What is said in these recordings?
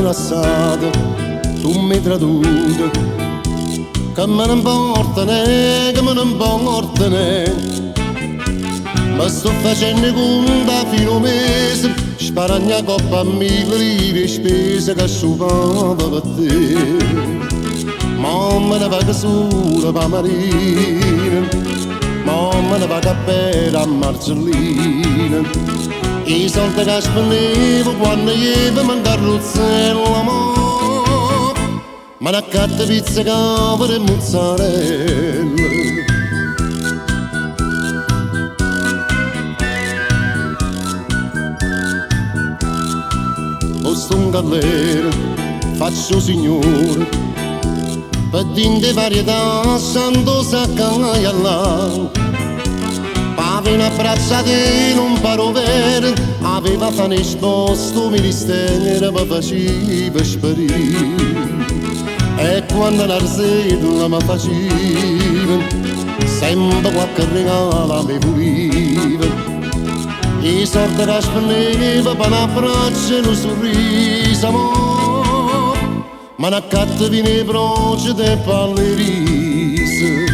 rilassata, tu mi traduci, che me ne importa ne, che me ne importa ne. Ma sto facendo conta fino a un mese, sparagna coppa a 1000 lire e spese che assumava per te. Ma me ne vado solo per marina, ma me ne vado a bere a Marcellina. I soldi che spendevo quando io mi carrozzella, ma ne accatto pizza, cavolo e mozzarella. Posto un galera, faccio signore, per dinte varietà, santo saccaia là. Pave una bracciatina, un parovere, aveva fatto esposto, ministero mi faceva sparire. E quando la sera mi faceva, sempre qualche regalo mi puliva. I soldi che spendeva per un abbraccio e un sorriso, ma ne accatto vino e broci e palle risa.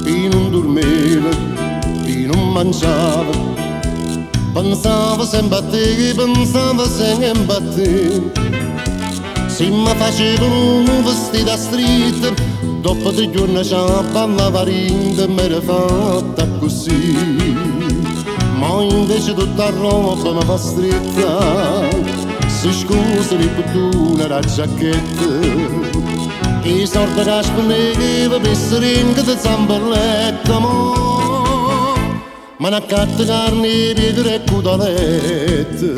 Chi non dormiva, chi non mangiava, pensava sempre a te, pensava sempre a te. Se mi facevano un vestito a street, dopo 3 giorni c'era la varinda mi era fatta così. Ma invece tutta roba mi fa stretta, si scusa di bottone la giacchetta. I soldi che spendeva per siringhe di zambarletta, ma ne accatto carne, piedra e cotolette.